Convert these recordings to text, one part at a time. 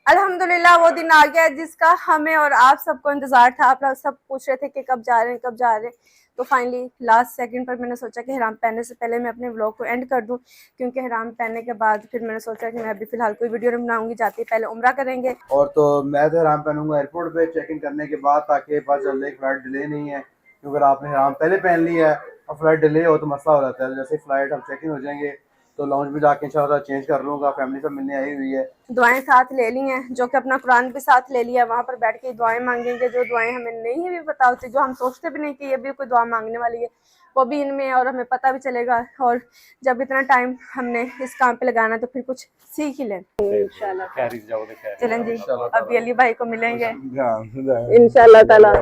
अल्हम्दुलिल्लाह वो दिन आ गया जिसका हमें और आप सबको इंतजार था। आप लोग सब पूछ रहे थे कि कब जा रहे हैं, कब जा रहे हैं। तो फाइनली लास्ट सेकंड पर मैंने सोचा कि हराम पहनने से पहले मैं अपने व्लॉग को एंड कर दूं, क्योंकि हराम पहनने के बाद फिर मैंने सोचा कि मैं अभी फिलहाल कोई वीडियो नहीं बनाऊंगी, जाती पहले उम्रा करेंगे। और तो मैं तो हराम पहनूंगा एयरपोर्ट पे चेक इन करने के बाद, ताकि पता चल जाए फ्लाइट डिले नहीं है। क्योंकि अगर आपने हराम पहले पहन लिया है और फ्लाइट डिले हो तो मसला हो जाता है। जैसे फ्लाइट हम चेक इन हो जाएंगे तो लॉन्च में जाके इंशाल्लाह चेंज कर लूंगा। फैमिली सब मिलने आई हुई है। दुआएं साथ ले ली हैं, जो कि अपना कुरान भी साथ ले लिया। वहां पर बैठ के दुआएं मांगेंगे, जो दुआएं हमें नहीं भी पता होती, जो हम सोचते भी नहीं कि ये भी कोई दुआ मांगने वाली है, वो भी इनमें है और हमें पता भी चलेगा। और जब इतना टाइम हमने इस काम पे लगाना तो फिर कुछ सीख ही लें इंशाल्लाह। चलें जी, अभी अली भाई को मिलेंगे इंशाल्लाह ताला।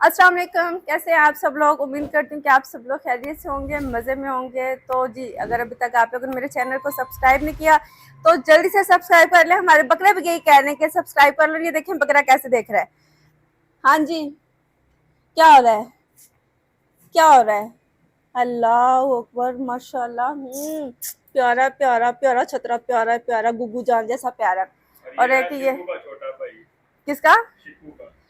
अस्सलाम वालेकुम, कैसे हैं आप सब लोग। उम्मीद करती हूँ कि आप सब लोग खैरियत से होंगे, मज़े में होंगे। तो जी, अगर अभी तक आप लोगों ने मेरे चैनल को सब्सक्राइब नहीं किया तो जल्दी से सब्सक्राइब कर ले। हमारे बकरे भी यही कह रहे हैं कि सब्सक्राइब कर लो। ये देखें बकरा कैसे देख रहा है। हाँ जी, क्या हो रहा है, क्या हो रहा है। अल्लाह अकबर, माशाल्लाह। प्यारा प्यारा प्यारा छतरा, प्यारा प्यारा गुग्गू जान जैसा प्यारा। और एक ये किसका,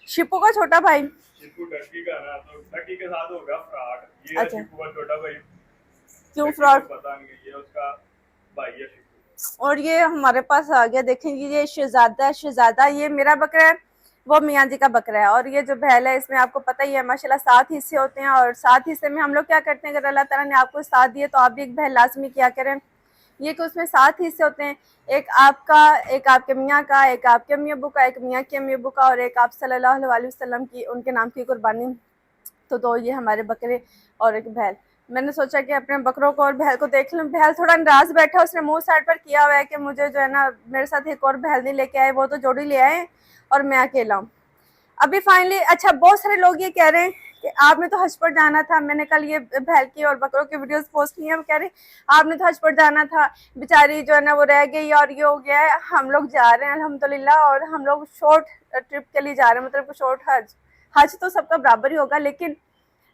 शिपू का छोटा भाई। शिपू टर्की का ना, तो टर्की के साथ होगा फ्रॉड। ये अच्छा, शिपू का छोटा भाई। क्यों फ्रॉड पता नहीं, ये उसका भाई है शिपू। और ये हमारे पास आ गया, देखेंगे ये शहजादा है। शहजादा ये मेरा बकरा है, वो मियाँ जी का बकरा है। और ये जो बैल है इसमें आपको पता ही है माशाल्लाह 7 हिस्से होते हैं। और 7 हिस्से में हम लोग क्या करते हैं, अगर अल्लाह ताला ने आपको 7 दिए तो आप भी एक बैल लाजमी किया करें। ये कि उसमें 7 हिस्से होते हैं, एक आपका, एक आपके मियाँ का, एक आपके अम्मी अब्बू का, एक मियाँ के अम्मी अब्बू का, और एक आप सल्लल्लाहु अलैहि वसल्लम की, उनके नाम की कुर्बानी। तो दो ये हमारे बकरे और एक बैल। मैंने सोचा कि अपने बकरों को और बैल को देख लूं। बैल थोड़ा नाराज बैठा, उसने मुंह साइड पर किया हुआ है कि मुझे जो है ना मेरे साथ एक और बैल नहीं लेके आए, वो तो जोड़ी ले आए और मैं अकेला हूँ अभी फाइनली। अच्छा, बहुत सारे लोग ये कह रहे हैं कि आपने तो हज पर जाना था। मैंने कल ये बैल की और बकरों की वीडियोस पोस्ट की है। वो कह रहे आपने तो हज पर जाना था, बेचारी जो है ना वो रह गई और ये हो गया है। हम लोग जा रहे हैं अल्हम्दुलिल्लाह, और हम लोग शॉर्ट ट्रिप के लिए जा रहे हैं, मतलब शॉर्ट हज। हज तो सबका बराबर ही होगा, लेकिन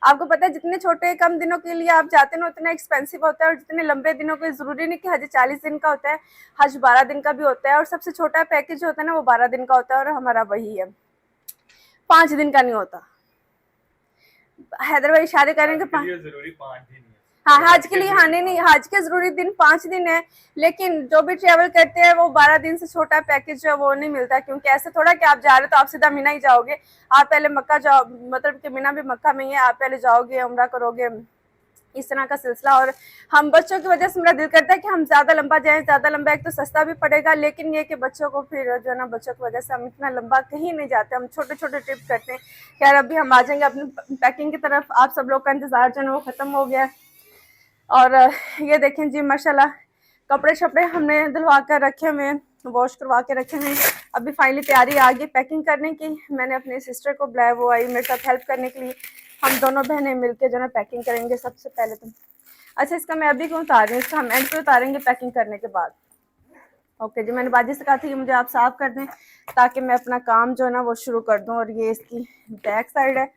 आपको पता है जितने छोटे कम दिनों के लिए आप जाते हैं उतना एक्सपेंसिव होता है, और जितने लंबे दिनों के जरूरी नहीं कि हज 40 दिन का होता है, हज 12 दिन का भी होता है। और सबसे छोटा पैकेज होता है ना वो 12 दिन का होता है, और हमारा वही है 5 दिन का नहीं होता। हैदराबाद इशारे करेंगे जरूरी 5 दिन। हाँ, हज के लिए। हाँ नहीं, हज के जरूरी दिन 5 दिन है, लेकिन जो भी ट्रेवल करते हैं वो 12 दिन से छोटा पैकेज जो है वो नहीं मिलता। क्योंकि ऐसे थोड़ा कि आप जा रहे हो तो आप सीधा मीना ही जाओगे। आप पहले मक्का जाओ, मतलब कि मीना भी मक्का में ही है, आप पहले जाओगे उम्रा करोगे, इस तरह का सिलसिला। और हम बच्चों की वजह से मेरा दिल करता है कि हम ज्यादा लंबा जाएं। ज्यादा लंबा एक तो सस्ता भी पड़ेगा, लेकिन ये कि बच्चों को फिर जो है ना, बच्चों की वजह से हम इतना लंबा कहीं नहीं जाते, हम छोटे छोटे ट्रिप करते हैं। खैर अभी हम आ जाएंगे अपनी पैकिंग की तरफ। आप सब लोग का इंतजार जो है वो खत्म हो गया। और ये देखें जी माशाल्लाह, कपड़े शपड़े हमने धुलवा कर रखे हुए हैं, वॉश करवा के रखे हुए हैं। अभी फाइनली तैयारी आ गई पैकिंग करने की। मैंने अपनी सिस्टर को बुलाया, वो आई मेरे साथ हेल्प करने के लिए। हम दोनों बहनें मिलकर जो है पैकिंग करेंगे सबसे पहले तो। अच्छा, इसका मैं अभी क्यों उतार रही हूँ, इसका हम एंड पे उतारेंगे पैकिंग करने के बाद। ओके जी, मैंने बाजी से कहा था कि मुझे आप साफ कर दें ताकि मैं अपना काम जो है ना वो शुरू कर दूं। और ये इसकी बैक साइड है,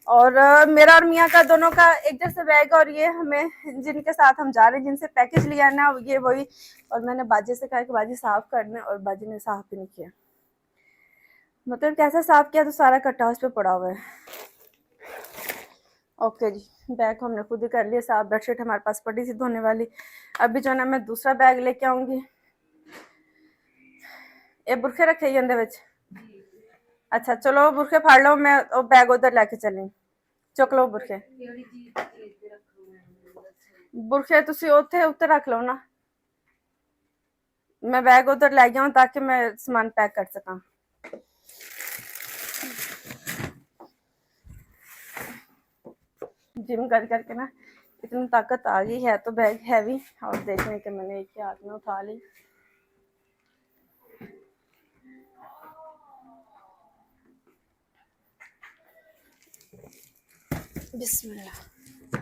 और मेरा और मियाँ का दोनों का एक जैसे बैग। और ये हमें जिनके साथ हम जा रहे हैं, जिनसे पैकेज लिया ना, ये वही। और मैंने बाजी से कहा कि बाजी साफ कर दें, और बाजी ने साफ भी नहीं किया। मतलब कैसा साफ किया तो सारा कट्टा उस पर पड़ा हुआ है। ओके जी, बैग हमने खुद ही कर लिया साफ। बेडशीट हमारे पास पड़ी थी धोने वाली। अभी जो है ना मैं दूसरा बैग लेके आऊंगी। ये बुरखे रखे ही अंदर विच। अच्छा चलो बुरखे फाड़ लो, मैं बैग उधर लेके चली। चुक लो बुरखे, बुरखे तुसी उत्थे उत्ते रख लो ना, मैं बैग उधर ले गया हूँ ताकि मैं सामान पैक कर सका। जिम कर करके ना इतनी ताकत आ गई है, तो बैग हैवी। और देखने के मैंने एक ही हाथ में उठा ली। बिस्मिल्लाह।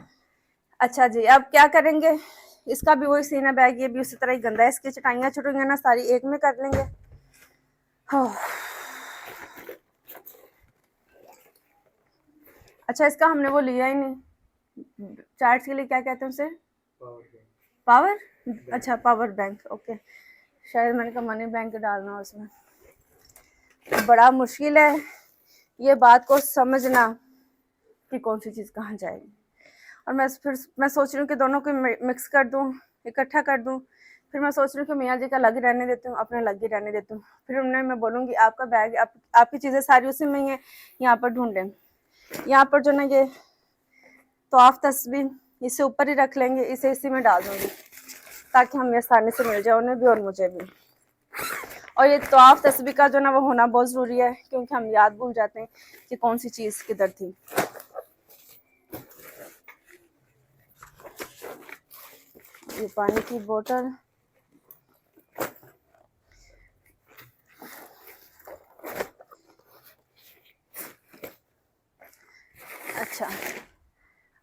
अच्छा जी, अब क्या करेंगे, इसका भी वही सीन है, बैग ये भी उसी तरह ही गंदा है। इसकी चटाइयाँ छुटाइयाँ ना सारी एक में कर लेंगे। अच्छा, इसका हमने वो लिया ही नहीं, चार्ज के लिए क्या कहते हैं उसे, पावर, अच्छा पावर बैंक, ओके। शायद मैंने कहा मनी बैंक डालना उसमें। बड़ा मुश्किल है ये बात को समझना कि कौन सी चीज़ कहाँ जाएगी। और मैं सोच रही हूँ कि दोनों को मिक्स कर दूँ, इकट्ठा कर दूँ। फिर मैं सोच रही हूँ कि मियाँ जी का अलग ही रहने देती हूँ, अपने अलग ही रहने देती हूँ। फिर उन्हें मैं बोलूँगी आपका बैग, आपकी चीज़ें सारी उसी में ही है, यहाँ पर ढूंढें। यहाँ पर जो ना ये तवाफ तस्बीह, इसे ऊपर ही रख लेंगे, इसे इसी में डाल दूँगी ताकि हमें आसानी से मिल जाए, उन्हें भी और मुझे भी। और ये तवाफ तस्बीह का जो ना वो होना बहुत ज़रूरी है, क्योंकि हम याद भूल जाते हैं कि कौन सी चीज़ किधर थी। ये पानी की बोतल, अच्छा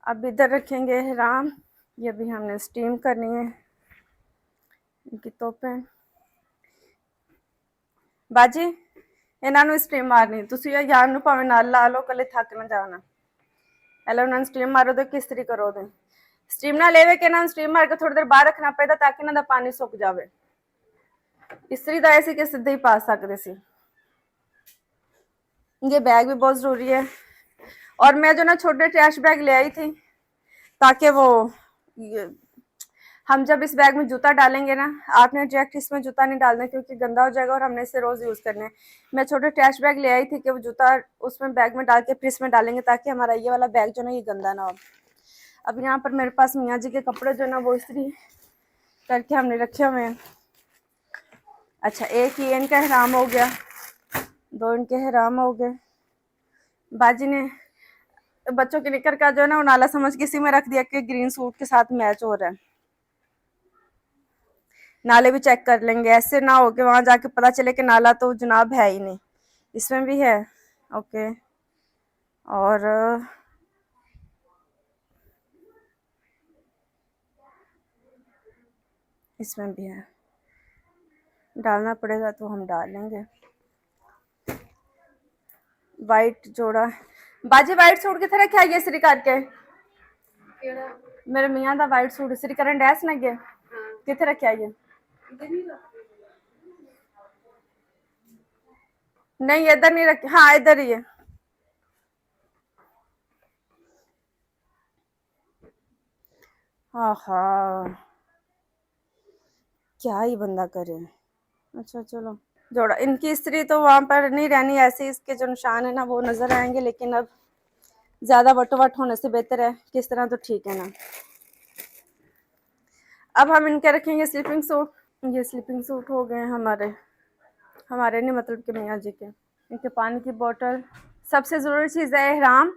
अब इधर रखेंगे राम, ये भी हमने स्टीम करनी है इनकी तोपें। बाजी इन्हों ਨੂੰ स्टीम मारनी, ਤੁਸੀਂ यार ਨੂੰ ਭਾਵੇਂ ਨਾਲ ਲਾ ਲਓ, ਕੱਲੇ ਥੱਕ ਨਾ ਜਾਣਾ। ਪਹਿਲਾਂ ਉਹਨਾਂ ਨੂੰ स्टीम मारो तो किस तरी करो ਦੇ स्टीम ना लेवे कि इन्हों स्टीम मार के थोड़ी देर बाहर रखना पैदा ताकि इन्हों का पानी सुक जाए। इस्त्री तो ऐसी कि सीधे ही पा सकते सी। ये बैग भी बहुत ज़रूरी है। और मैं जो ना छोटे ट्रैश बैग ले आई थी ताकि वो हम जब इस बैग में जूता डालेंगे ना, आपने डायरेक्ट इसमें जूता नहीं डालना क्योंकि गंदा हो जाएगा और हमने इसे रोज़ यूज़ करना है। मैं छोटे ट्रैश बैग ले आई थी कि वो जूता उसमें बैग में डाल के फिर इसमें डालेंगे ताकि हमारा ये वाला बैग जो ना ये गंदा ना हो। अब यहाँ पर मेरे पास मियाँ जी के कपड़े जो ना वो इस्त्री करके हमने रखे हुए हैं। अच्छा, एक ही इनका हराम हो गया, दो इनके हराम हो गए। बाजी ने बच्चों के निकर का जो है ना वो नाला समझ के इसी में रख दिया कि ग्रीन सूट के साथ मैच हो रहा है। नाले भी चेक कर लेंगे, ऐसे ना हो के वहां जाके पता चले कि नाला तो जनाब है ही नहीं। इसमें भी है, ओके। और इसमें भी है, डालना पड़ेगा तो हम डाल लेंगे। वाइट जोड़ा बाजी, वाइट सूट कितने रखे है इसी करके मेरे मियाँ का वाइट सूट इसी करन डैस ना गया कितने रखे है नहीं इधर नहीं रखे, हाँ इधर ही है। हाँ क्या ही बंदा करे। अच्छा चलो, जोड़ा इनकी इस्त्री तो वहां पर नहीं रहनी, ऐसे इसके जो निशान है ना वो नजर आएंगे, लेकिन अब ज्यादा वटोवट होने से बेहतर है किस तरह तो ठीक है ना। अब हम इनके रखेंगे स्लीपिंग सूट। ये स्लीपिंग सूट हो गए हमारे नहीं मतलब कि मियाँ जी के। इनके पानी की बोतल, सबसे ज़रूरी चीज़ है एहराम,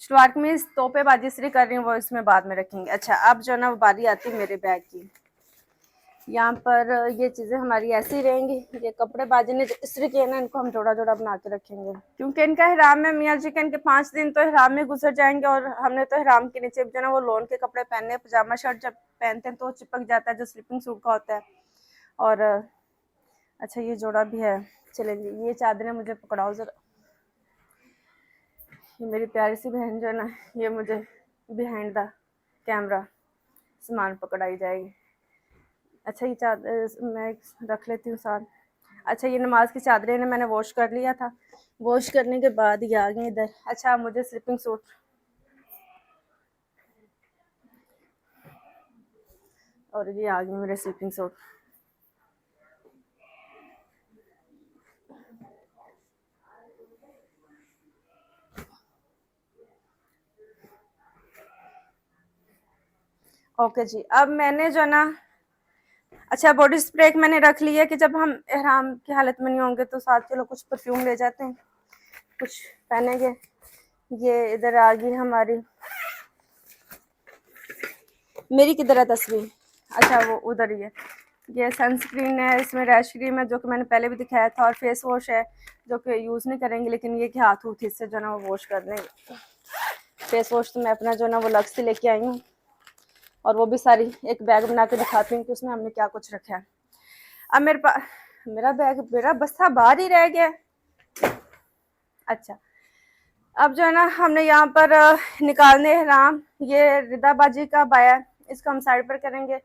शलवार कमीज, तोपे बाजी इस्त्री कर रही हूँ वो इसमें बाद में रखेंगे। अच्छा अब जो ना वो बारी आती है मेरे बैग की। यहाँ पर ये चीज़ें हमारी ऐसी रहेंगी। ये कपड़े बाजी ने इस्त्री किए ना, इनको हम जोड़ा जोड़ा बना के रखेंगे क्योंकि इनका हराम है मियाँ जी के। इनके 5 दिन तो हराम में गुजर जाएंगे और हमने तो हराम के नीचे जो ना वो लोन के कपड़े पहने, पजामा शर्ट जब पहनते हैं तो चिपक जाता है जो स्लीपिंग सूट का होता है। और अच्छा ये जोड़ा भी है, चलेंगे। ये चादरें मुझे पकड़ाओ ज़रा, ये मेरी प्यारी सी बहन जो है ना ये मुझे बिहाइंड द कैमरा सामान पकड़ाई जाएगी। अच्छा ये चादर मैं रख लेती हूँ साथ। अच्छा ये नमाज की चादरें ने मैंने वॉश कर लिया था, वॉश करने के बाद ये आ गई इधर। अच्छा मुझे स्लीपिंग सूट, और ये आ गई मेरे स्लीपिंग सूट। ओके जी, अब मैंने जो ना अच्छा बॉडी स्प्रे मैंने रख लिया है कि जब हम एहराम की हालत में नहीं होंगे तो साथ के लोग कुछ परफ्यूम ले जाते हैं, कुछ पहनेंगे। ये इधर आ गई हमारी, मेरी किधर है तस्वीर, अच्छा वो उधर ही है। ये सनस्क्रीन है, इसमें रैश क्रीम है जो कि मैंने पहले भी दिखाया था, और फेस वॉश है जो कि यूज़ नहीं करेंगे लेकिन ये कि हाथ उथ इससे जो ना वो वॉश कर देंगे। फेस वॉश तो मैं अपना जो ना वो लक्स से लेके आई हूँ, और वो भी सारी एक बैग बना के दिखाती हूँ कि उसमें हमने क्या कुछ रखा है। अब मेरे पास मेरा बैग, मेरा बस्ता बाहर ही रह गया। अच्छा अब जो है ना हमने यहाँ पर निकालने हराम, ये रिदाबाजी का बाया, इसको हम साइड पर करेंगे।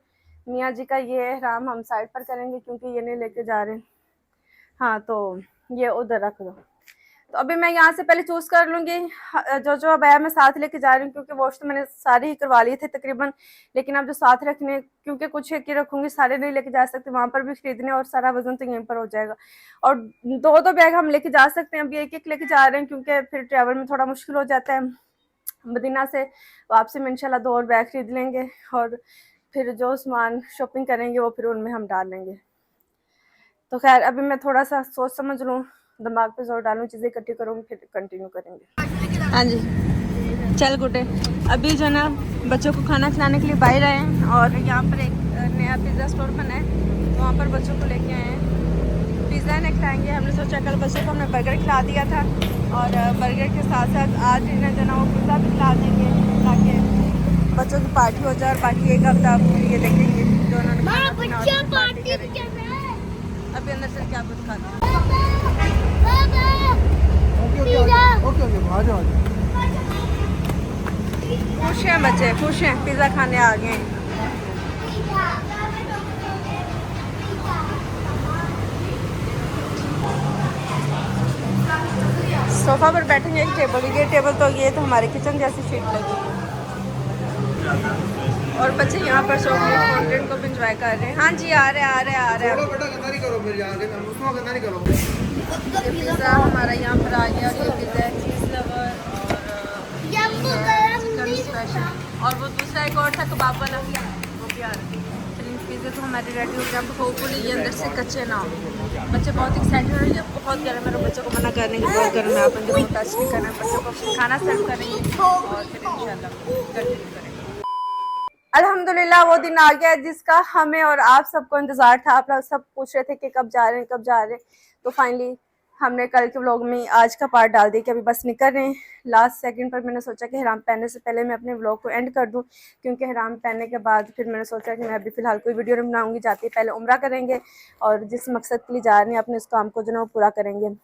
मियाँ जी का ये हराम हम साइड पर करेंगे क्योंकि ये नहीं लेके जा रहे। हाँ तो ये उधर रख दो। तो अभी मैं यहाँ से पहले चूज कर लूंगी जो जो अबाया मैं साथ लेके जा रही हूँ, क्योंकि वॉश तो मैंने सारे ही करवा लिए थे तकरीबन, लेकिन अब जो साथ रखने, क्योंकि कुछ एक ही रखूंगी, सारे नहीं लेके जा सकते, वहां पर भी खरीदने और सारा वजन तो यहीं पर हो जाएगा। और दो दो बैग हम लेके जा सकते हैं, अभी एक एक लेके जा रहे हैं क्योंकि फिर ट्रैवल में थोड़ा मुश्किल हो जाता है। मदीना से वापसी में इंशाल्लाह 2 और बैग खरीद लेंगे और फिर जो सामान शॉपिंग करेंगे वो फिर उनमें हम डाल लेंगे। तो खैर अभी मैं थोड़ा सा सोच समझ लूँ, दिमाग पे जोर डालूँ, चीज़ें इकट्ठी करूँगी, फिर कंटिन्यू करेंगे। हाँ जी, चल गुटे। अभी जो ना बच्चों को खाना खिलाने के लिए बाहर आए हैं और यहाँ पर एक नया पिज़्ज़ा स्टोर बना है, तो वहाँ पर बच्चों को लेके आए हैं। पिज़्ज़ा नहीं खिलाएंगे, हमने सोचा कल बच्चों को हमने बर्गर खिला दिया था और बर्गर के साथ साथ आज इन्हें जो ना वो पिज़्ज़ा भी खिला देंगे ताकि बच्चों की पार्टी हो जाए और बाकी एक हफ्ता ये देखेंगे जो उन्होंने खाना पीना और पार्टी करेंगे। अभी अंदर से क्या कुछ खाते हैं। खुश हैं बच्चे, खुश हैं, पिज़्ज़ा खाने आ गए हैं। सोफा पर बैठेंगे, एक टेबल, ये टेबल तो ये तो हमारे किचन जैसी सीट लगी है और बच्चे यहाँ पर चॉकलेट फाउंटेन को भी इंजॉय कर रहे हैं। हाँ जी आ रहे आ रहे आ रहे। ये पिज़्ज़ा हमारा यहाँ पर आ गया और ये पिज़्ज़ा है चीज़ लवर और चिकन स्पेशल, और वो दूसरा एक और था कबाब वाला, वो भी आ रहा है। फिर इन पिज़्ज़े तो हमारे रेडी हो गया, होपफुली ये अंदर से कच्चे ना हो। बच्चे बहुत एक्साइटेड हो रहे हैं, बहुत गर्म है, मेरे बच्चों को मना करने की बहुत गर्म है, आप अंदर टच नहीं करना, बच्चों को खाना सर्व करेंगे और फिर इंशाल्लाह कंटिन्यू करेंगे। अल्हम्दुलिल्लाह वो दिन आ गया जिसका हमें और आप सबको इंतजार था। आप लोग सब पूछ रहे थे कि कब जा रहे हैं, कब जा रहे हैं, तो फाइनली हमने कल के व्लॉग में आज का पार्ट डाल दिया कि अभी बस निकल रहे हैं। लास्ट सेकंड पर मैंने सोचा कि हराम पहनने से पहले मैं अपने व्लॉग को एंड कर दूं, क्योंकि हराम पहनने के बाद फिर मैंने सोचा कि मैं अभी फ़िलहाल कोई वीडियो नहीं बनाऊंगी, जाती है पहले उम्रा करेंगे और जिस मकसद के लिए जा रहे हैं अपने उस काम को जो है वो पूरा करेंगे।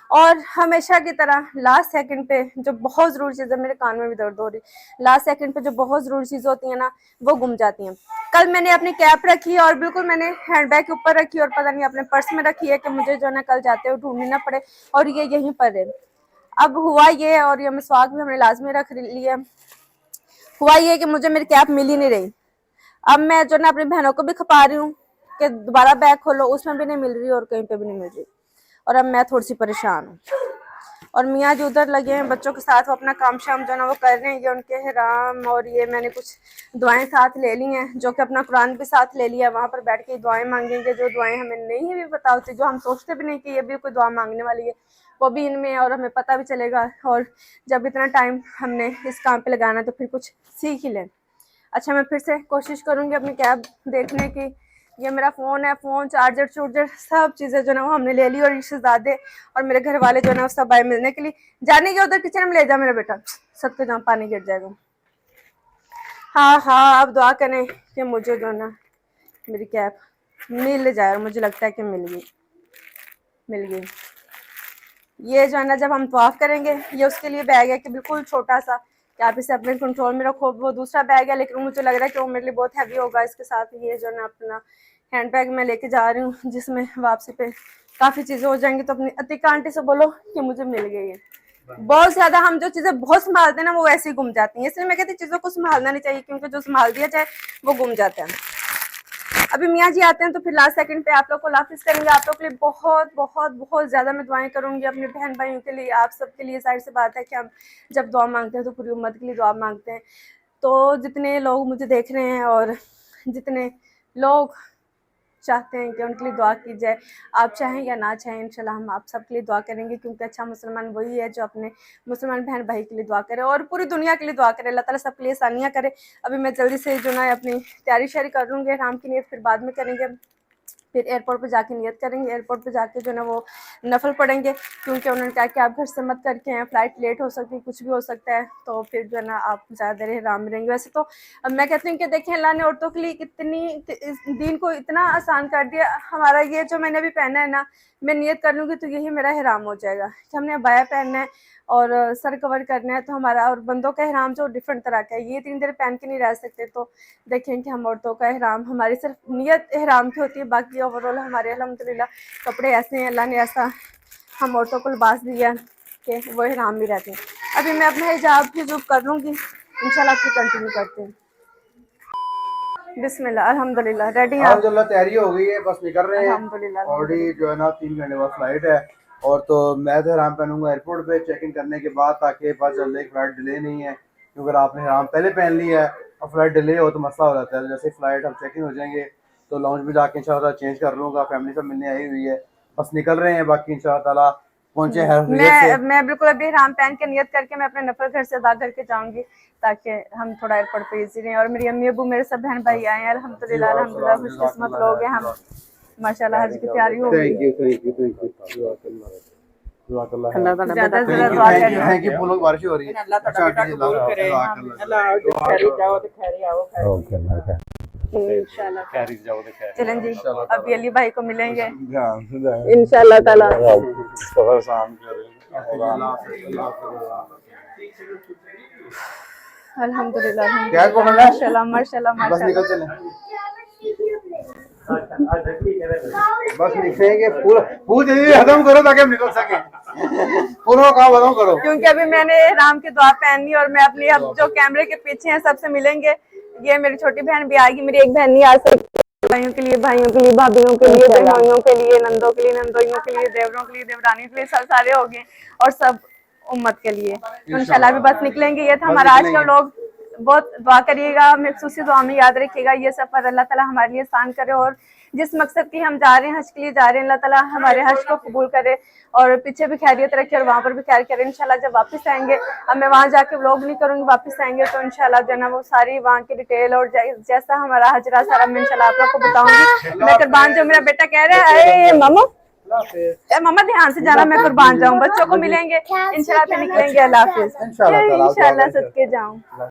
और हमेशा की तरह लास्ट सेकंड पे जो बहुत ज़रूरी चीज़ है, मेरे कान में भी दर्द हो रही, लास्ट सेकंड पे जो बहुत ज़रूरी चीज़ होती है ना वो गुम जाती हैं। कल मैंने अपनी कैप रखी और बिल्कुल मैंने हैंडबैग के ऊपर रखी और पता नहीं अपने पर्स में रखी है कि मुझे जो है ना कल जाते हुए ढूंढनी ना पड़े, और ये यहीं पर है। अब हुआ ये, और ये मिसवाक भी हमने लाजमी रख लिया, हुआ ये कि मुझे मेरी कैप मिल ही नहीं रही। अब मैं जो ना अपनी बहनों को भी खपा रही हूँ कि दोबारा बैग खोलो, उसमें भी नहीं मिल रही और कहीं पे भी नहीं मिल रही, और अब मैं थोड़ी सी परेशान हूँ। और मियाँ जी उधर लगे हैं बच्चों के साथ, वो अपना काम शाम जो ना वो कर रहे हैं। ये उनके हराम, और ये मैंने कुछ दुआएं साथ ले ली हैं, जो कि अपना कुरान भी साथ ले लिया, वहाँ पर बैठ के दुआएं मांगेंगे, जो दुआएं हमें नहीं भी पता होती, जो हम सोचते भी नहीं कि ये भी कोई दुआ मांगने वाली है, वो भी इनमें है और हमें पता भी चलेगा। और जब इतना टाइम हमने इस काम पे लगाना तो फिर कुछ सीख ही लें। अच्छा मैं फिर से कोशिश करूँगी अपनी कैब देखने की। ये मेरा फ़ोन है, फ़ोन, चार्जर चूर्जर सब चीज़ें जो ना वो हमने ले ली, और रिश्तेदारे और मेरे घर वाले जो है ना वो सब आए मिलने के लिए। जाने के उधर किचन में ले जा मेरा बेटा, सबके जहाँ पानी गिर जाएगा। हाँ हाँ आप दुआ करें कि मुझे जो ना मेरी कैब मिल जाए, और मुझे लगता है कि मिल गई, मिल गई। ये जो है ना जब हम तवाफ़ करेंगे, ये उसके लिए बैग है कि बिल्कुल छोटा सा कि आप इसे अपने कंट्रोल में रखो। वो दूसरा बैग है लेकिन मुझे लग रहा है कि वो मेरे लिए बहुत हैवी होगा। इसके साथ ये जो है ना अपना हैंड बैग मैं लेके जा रही हूँ, जिसमें वापसी पे काफ़ी चीज़ें हो जाएंगी। तो अपनी अतिका आंटी से बोलो कि मुझे मिल गई है। बहुत ज़्यादा हम जो चीज़ें बहुत संभालते हैं ना वो वैसे ही गुम जाती हैं, इसलिए मैं कहती हूँ चीज़ों को संभालना नहीं चाहिए, क्योंकि जो संभाल दिया जाए वो गुम जाता है। अभी मियाँ जी आते हैं तो फिर लास्ट सेकंड पे आप लोग को हाफिज़ करेंगे। आप लोग के लिए बहुत बहुत बहुत ज़्यादा मैं दुआएं करूँगी, अपने बहन भाइयों के लिए, आप सबके लिए। जाहिर सी बात है कि हम जब दुआ मांगते हैं तो पूरी उम्मत के लिए दुआ मांगते हैं। तो जितने लोग मुझे देख रहे हैं और जितने लोग चाहते हैं कि उनके लिए दुआ की जाए, आप चाहें या ना चाहें, इंशाल्लाह हम आप सब के लिए दुआ करेंगे, क्योंकि अच्छा मुसलमान वही है जो अपने मुसलमान बहन भाई के लिए दुआ करे और पूरी दुनिया के लिए दुआ करे। अल्लाह ताला सबके लिए आसानियाँ करे। अभी मैं जल्दी से जो ना अपनी तैयारी शारी कर लूँगी, हराम की नीयत फिर बाद में करेंगे, फिर एयरपोर्ट पे जाके नियत करेंगे, एयरपोर्ट पे जाके जो ना वो नफल पढ़ेंगे, क्योंकि उन्होंने कहा कि आप घर से मत करके हैं, फ़्लाइट लेट हो सकती है, कुछ भी हो सकता है, तो फिर जो है ना आप ज़्यादा देर हराम में रहेंगे। वैसे तो अब मैं कहती हूँ कि देखें अल्लाह ने औरतों के लिए कितनी इस दीन को इतना आसान कर दिया। हमारा ये जो मैंने अभी पहना है ना, मैं नियत कर लूँगी तो यही मेरा हराम हो जाएगा कि हमने अबाया पहनना है और सर कवर करना है, तो हमारा और बंदों का एहराम जो डिफरेंट तरह का है, ये 3 देर पहन के नहीं रह सकते। तो देखें कि हम औरतों का एहराम, हमारी सिर्फ नियत एहराम की होती है, बाकी ओवरऑल हमारे अल्हम्दुलिल्लाह कपड़े ऐसे हैं, अल्लाह ने ऐसा हम औरतों को लिबास दिया कि वो एहराम भी रहते हैं। अभी मैं अपना हिजाब हिजूब कर लूँगी, इंशाल्लाह फिर कंटिन्यू करते हैं। बिस्मिल्लाह, अल्हम्दुलिल्लाह रेडी हैं आप? अल्हम्दुलिल्लाह तैयारी हो गई है, बस निकल रहे हैं। अल्हम्दुलिल्लाह ऑलरेडी जो है ना 3 घंटे बाद फ्लाइट है, और तो मैं तो हराम पहनूंगा एयरपोर्ट पे चेक इन करने के बाद, ताकि पता चल जाए फ्लाइट डिले नहीं है। क्योंकि अगर आपने हराम पहले पहन लिया है और फ्लाइट डिले हो तो मसला हो जाता है। जैसे फ्लाइट हम चेक इन हो जाएंगे तो लाउंज में जाके इंशाल्लाह चेंज कर लूँगा, फैमिली सब मिलने आई हुई है, बस निकल रहे हैं। बाकी इंशाल्लाह ताला पहुंचे हैं मैं बिल्कुल अभी हराम पहन के नियत करके मैं अपने नफल घर से अदा करके जाऊंगी, ताकि हम थोड़ा एयरपोर्ट पे इजी रहें। और मेरी अम्मी अबू मेरे सब बहन भाई आए हैं, अल्हम्दुलिल्लाह अल्हम्दुलिल्लाह खुशकिस्मत लोग हैं हम, माशाल्लाह हज की तैयारी हो गई। ज्यादा से ज्यादा दुआ करें। Thank you. लोग बारिश हो रही है। इंशाल्लाह चलें जी, अभी अली भाई को मिलेंगे इंशाल्लाह ताला। अल्हम्दुलिल्लाह माशाल्लाह माशाल्लाह बस निकल माशाल्लाह। चले, बस निकलेंगे। पूरा जल्दी खत्म करो ताकि हम निकल सके। पूरा काम खत्म करो, क्योंकि अभी मैंने राम की दुआ पहननी और मैं अपनी अब जो कैमरे के पीछे हैं सबसे मिलेंगे। ये मेरी छोटी बहन भी आएगी, मेरी एक बहन नहीं आ सकती। भाइयों के लिए भाभियों के लिए बहनोइयों के लिए, नंदों के लिए नंदोइयों के लिए, देवरों के लिए देवरानियों के लिए, सब सारे हो गए और सब उम्मत के लिए। तो इंशाल्लाह भी बस निकलेंगे। ये था हमारा आज का व्लॉग। बहुत दुआ करिएगा, मखसूसी दुआ में याद रखिएगा। ये सफर अल्लाह ताला हमारे लिए आसान करे, और जिस मकसद की हम जा रहे हैं, हज के लिए जा रहे हैं, अल्लाह ताला हमारे हज को कबूल करे और पीछे भी खैरियत रखे और वहाँ पर भी खैर करे। इंशाल्लाह जब वापस आएंगे, अब मैं वहाँ जाके व्लॉग नहीं करूँगी, वापस आएंगे तो इंशाल्लाह जो है ना वो सारी वहाँ की डिटेल और जैसा हमारा हजरा सारा मैं इंशाल्लाह आप लोग को बताऊंगी। मैं कुर्बान जो मेरा बेटा कह रहा है, मामा मामा ध्यान से जाना, मैं कुर्बान जाऊँ, बच्चों को मिलेंगे इंशाल्लाह, फिर निकलेंगे। अल्लाह हाफिज, इंशाल्लाह सदके जाऊँ।